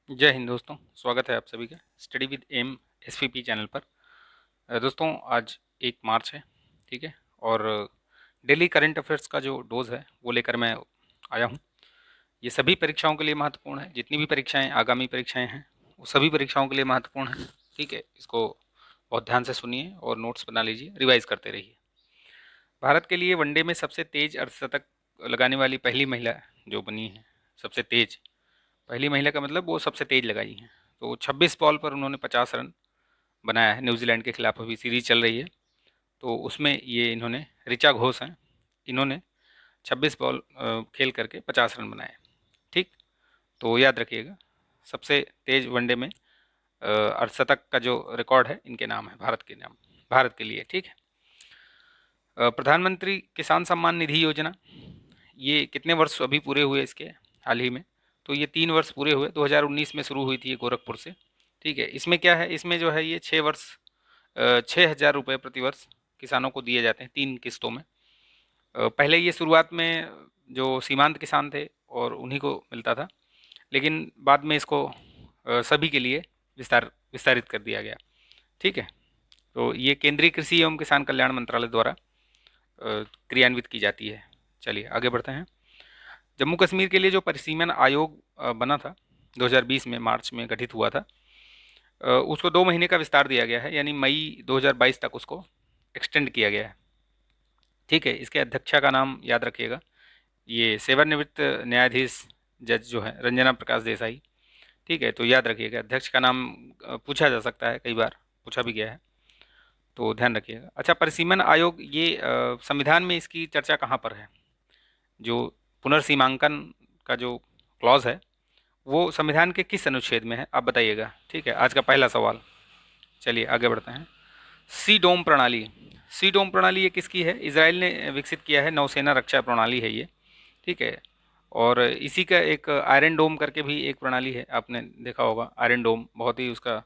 जय हिंद दोस्तों। स्वागत है आप सभी का study with M SVP channel पर। दोस्तों आज 1 मार्च है, ठीक है। और डेली करंट अफेयर्स का जो डोज है वो लेकर मैं आया हूँ। ये सभी परीक्षाओं के लिए महत्वपूर्ण है। जितनी भी परीक्षाएं आगामी परीक्षाएं हैं वो सभी परीक्षाओं के लिए महत्वपूर्ण है, ठीक है। इसको बहुत ध्यान से सुनिए और नोट्स बना लीजिए, रिवाइज करते रहिए। भारत के लिए वनडे में सबसे तेज अर्धशतक लगाने वाली पहली महिला जो बनी है, सबसे तेज पहली महिला का मतलब वो सबसे तेज लगाई है। तो 26 बॉल पर उन्होंने 50 रन बनाया है। न्यूजीलैंड के खिलाफ अभी सीरीज चल रही है, तो उसमें ये इन्होंने, ऋचा घोष हैं, इन्होंने 26 बॉल खेल करके 50 रन बनाए, ठीक। तो याद रखिएगा, सबसे तेज वनडे में अर्धशतक का जो रिकॉर्ड है इनके नाम है, भारत के नाम, भारत के लिए, ठीक है। प्रधानमंत्री किसान सम्मान निधि योजना, ये कितने वर्ष अभी पूरे हुए इसके हाल ही में? तो ये 3 वर्ष पूरे हुए। 2019 में शुरू हुई थी ये गोरखपुर से, ठीक है। इसमें क्या है, इसमें जो है ये 6 वर्ष 6,000 रुपये प्रतिवर्ष किसानों को दिए जाते हैं 3 किस्तों में। पहले ये शुरुआत में जो सीमांत किसान थे और उन्हीं को मिलता था, लेकिन बाद में इसको सभी के लिए विस्तारित कर दिया गया, ठीक है। तो ये केंद्रीय कृषि एवं किसान कल्याण मंत्रालय द्वारा क्रियान्वित की जाती है। चलिए आगे बढ़ते हैं। जम्मू कश्मीर के लिए जो परिसीमन आयोग बना था, 2020 में मार्च में गठित हुआ था, उसको 2 महीने का विस्तार दिया गया है, यानी मई 2022 तक उसको एक्सटेंड किया गया है, ठीक है। इसके अध्यक्षा का नाम याद रखिएगा, ये सेवानिवृत्त न्यायाधीश जज जो है रंजना प्रकाश देसाई, ठीक है। तो याद रखिएगा, अध्यक्ष का नाम पूछा जा सकता है, कई बार पूछा भी गया है, तो ध्यान रखिएगा। अच्छा, परिसीमन आयोग ये संविधान में इसकी चर्चा कहाँ पर है? जो पुनर्सीमांकन का जो क्लॉज है वो संविधान के किस अनुच्छेद में है, आप बताइएगा, ठीक है। आज का पहला सवाल। चलिए आगे बढ़ते हैं। सी डोम प्रणाली, सी डोम प्रणाली ये किसकी है? इसराइल ने विकसित किया है, नौसेना रक्षा प्रणाली है ये, ठीक है। और इसी का एक आयरन डोम करके भी एक प्रणाली है, आपने देखा होगा। आयरन डोम बहुत ही उसका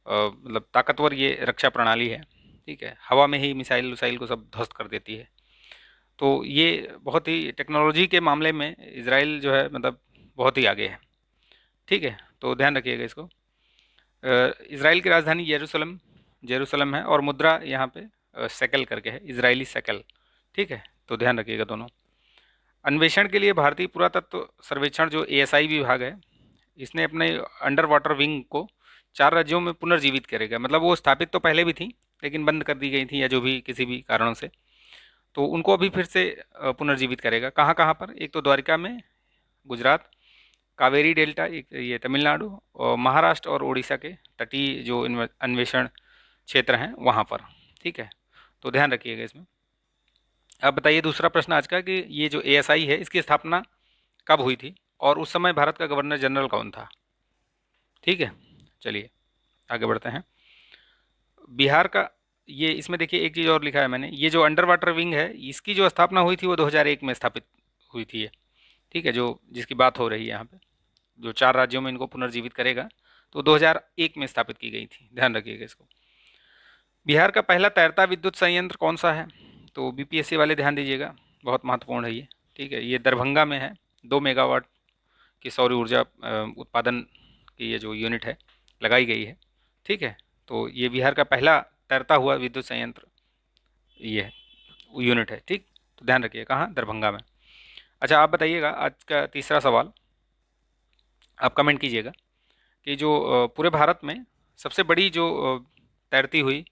मतलब ताकतवर ये रक्षा प्रणाली है, ठीक है। हवा में ही मिसाइल वसाइल को सब ध्वस्त कर देती है। तो ये बहुत ही टेक्नोलॉजी के मामले में इसराइल जो है मतलब बहुत ही आगे है, ठीक है। तो ध्यान रखिएगा इसको। इसराइल की राजधानी जेरूसलम, जेरूसलम है, और मुद्रा यहाँ पे सेकल करके है, इजरायली सेकल, ठीक है। तो ध्यान रखिएगा दोनों। अन्वेषण के लिए भारतीय पुरातत्व सर्वेक्षण जो एएसआई विभाग है, इसने अपने अंडर वाटर विंग को 4 राज्यों में पुनर्जीवित करेगा। मतलब वो स्थापित तो पहले भी थी लेकिन बंद कर दी गई थी, या जो भी किसी भी कारणों से, तो उनको अभी फिर से पुनर्जीवित करेगा। कहाँ कहाँ पर? एक तो द्वारिका में, गुजरात, कावेरी डेल्टा एक ये तमिलनाडु, और महाराष्ट्र और उड़ीसा के तटीय जो अन्वेषण क्षेत्र हैं वहाँ पर, ठीक है। तो ध्यान रखिएगा इसमें। अब बताइए दूसरा प्रश्न आज का, कि ये जो एएसआई है इसकी स्थापना कब हुई थी और उस समय भारत का गवर्नर जनरल कौन था, ठीक है। चलिए आगे बढ़ते हैं। बिहार का, ये इसमें देखिए एक चीज़ और लिखा है मैंने, ये जो अंडर वाटर विंग है इसकी जो स्थापना हुई थी वो 2001 में स्थापित हुई थी ये, ठीक है। जो जिसकी बात हो रही है यहाँ पे, जो 4 राज्यों में इनको पुनर्जीवित करेगा, तो 2001 में स्थापित की गई थी, ध्यान रखिएगा इसको। बिहार का पहला तैरता विद्युत संयंत्र कौन सा है? तो बीपीएससी वाले ध्यान दीजिएगा, बहुत महत्वपूर्ण है ये, ठीक है। ये दरभंगा में है। 2 मेगावाट की सौर ऊर्जा उत्पादन की ये जो यूनिट है लगाई गई है, ठीक है। तो ये बिहार का पहला तैरता हुआ विद्युत संयंत्र ये है, यूनिट है, ठीक। तो ध्यान रखिए, कहाँ? दरभंगा में। अच्छा आप बताइएगा, आज का तीसरा सवाल, आप कमेंट कीजिएगा कि जो पूरे भारत में सबसे बड़ी जो तैरती हुई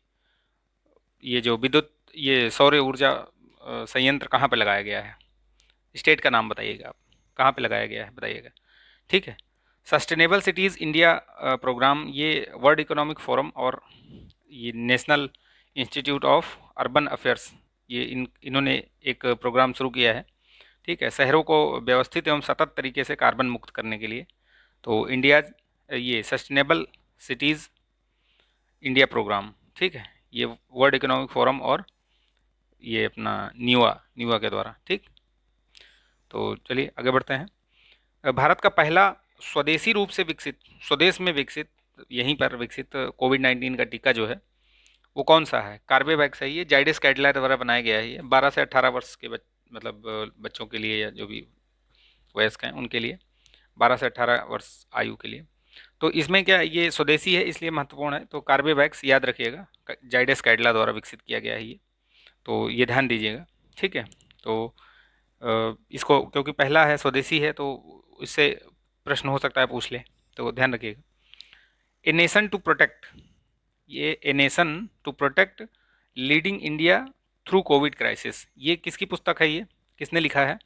ये जो विद्युत ये सौर ऊर्जा संयंत्र कहाँ पे लगाया गया है? स्टेट का नाम बताइएगा आप, कहाँ पे लगाया गया है बताइएगा, ठीक है। सस्टेनेबल सिटीज़ इंडिया प्रोग्राम, ये वर्ल्ड इकोनॉमिक फोरम और ये national institute of urban affairs, ये इन्होंने एक प्रोग्राम शुरू किया है, ठीक है, शहरों को व्यवस्थित एवं सतत तरीके से कार्बन मुक्त करने के लिए। तो इंडिया ये सस्टेनेबल सिटीज़ इंडिया प्रोग्राम, ठीक है, ये वर्ल्ड इकोनॉमिक फोरम और ये अपना न्यूआ न्यूआ के द्वारा, ठीक। तो चलिए आगे बढ़ते हैं। भारत का पहला स्वदेशी रूप से विकसित, स्वदेश में विकसित, यहीं पर विकसित कोविड-19 का टीका जो है वो कौन सा है? कार्बेवैक्स है ये, जाइडस कैडिला द्वारा बनाया गया है ये। 12 से 18 वर्ष के मतलब बच्चों के लिए, या जो भी वयस्क हैं उनके लिए, 12 से 18 वर्ष आयु के लिए। तो इसमें क्या ये स्वदेशी है इसलिए महत्वपूर्ण है, तो कार्बेवैक्स याद रखिएगा, जाइडस कैडिला द्वारा विकसित किया गया है ये, तो ये ध्यान दीजिएगा। ठीक है, तो इसको क्योंकि पहला है, स्वदेशी है, तो इससे प्रश्न हो सकता है पूछ ले, तो ध्यान रखिएगा। ए नेशन टू प्रोटेक्ट, ये a nation to protect leading India through Covid crisis, ये किसकी पुस्तक है, ये किसने लिखा है?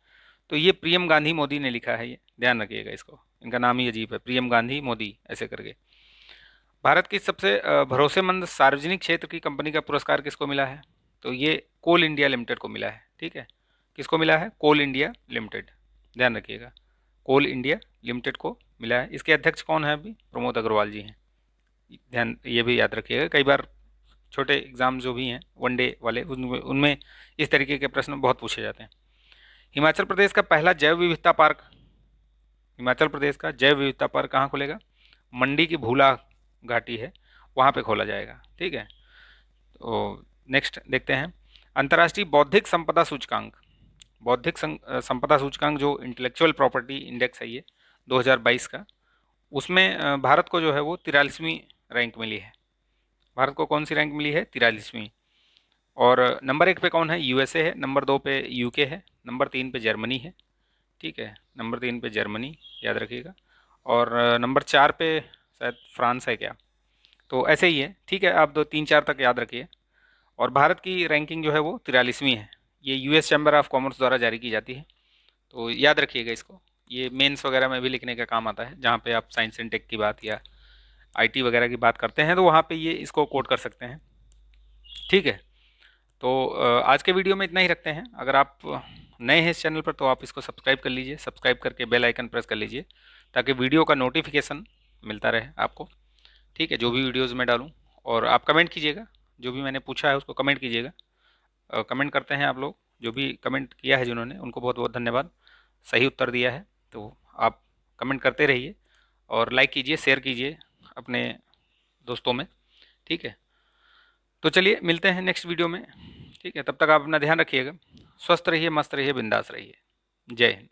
तो ये प्रियम गांधी मोदी ने लिखा है, ये ध्यान रखिएगा इसको, इनका नाम ही अजीब है, प्रियम गांधी मोदी ऐसे करके। भारत की सबसे भरोसेमंद सार्वजनिक क्षेत्र की कंपनी का पुरस्कार किसको मिला है? तो ये कोल इंडिया लिमिटेड को मिला है। ठीक है, किसको मिला है? कोल इंडिया लिमिटेड, ध्यान रखिएगा, कोल इंडिया लिमिटेड को मिला है। इसके अध्यक्ष कौन है? अभी प्रमोद अग्रवाल जी हैं, ध्यान ये भी याद रखिएगा। कई बार छोटे एग्जाम जो भी हैं वनडे वाले उनमें इस तरीके के प्रश्न बहुत पूछे जाते हैं। हिमाचल प्रदेश का पहला जैव विविधता पार्क, हिमाचल प्रदेश का जैव विविधता पार्क कहाँ खुलेगा? मंडी की भूला घाटी है, वहाँ पे खोला जाएगा। ठीक है, तो नेक्स्ट देखते हैं, अंतर्राष्ट्रीय बौद्धिक संपदा सूचकांक, बौद्धिक संपदा सूचकांक जो इंटेलेक्चुअल प्रॉपर्टी इंडेक्स है ये 2022 का, उसमें भारत को जो है वो 43वीं रैंक मिली है। भारत को कौन सी रैंक मिली है? 43वीं। और नंबर 1 पे कौन है? यूएसए है, नंबर 2 पे यूके है, नंबर 3 पे जर्मनी है। ठीक है, नंबर 3 पे जर्मनी, याद रखिएगा, और नंबर 4 पे शायद फ्रांस है क्या, तो ऐसे ही है। ठीक है, आप 2 3 4 तक याद रखिए। और भारत की रैंकिंग जो है वो 43वीं है, ये यूएस चैम्बर ऑफ कॉमर्स द्वारा जारी की जाती है, तो याद रखिएगा इसको। ये मेंस वगैरह में भी लिखने का काम आता है, जहाँ पे आप साइंस एंड टेक की बात या आईटी वगैरह की बात करते हैं, तो वहाँ पे ये इसको कोट कर सकते हैं। ठीक है, तो आज के वीडियो में इतना ही रखते हैं। अगर आप नए हैं इस चैनल पर तो आप इसको सब्सक्राइब कर लीजिए, सब्सक्राइब करके बेल आइकन प्रेस कर लीजिए, ताकि वीडियो का नोटिफिकेशन मिलता रहे आपको। ठीक है, जो भी वीडियोज़ मैं डालूँ। और आप कमेंट कीजिएगा, जो भी मैंने पूछा है उसको कमेंट कीजिएगा। कमेंट करते हैं आप लोग, जो भी कमेंट किया है जिन्होंने, उनको बहुत बहुत धन्यवाद, सही उत्तर दिया है। तो आप कमेंट करते रहिए और लाइक कीजिए, शेयर कीजिए अपने दोस्तों में। ठीक है, तो चलिए मिलते हैं नेक्स्ट वीडियो में। ठीक है, तब तक आप अपना ध्यान रखिएगा, स्वस्थ रहिए, मस्त रहिए, बिंदास रहिए। जय हिंद।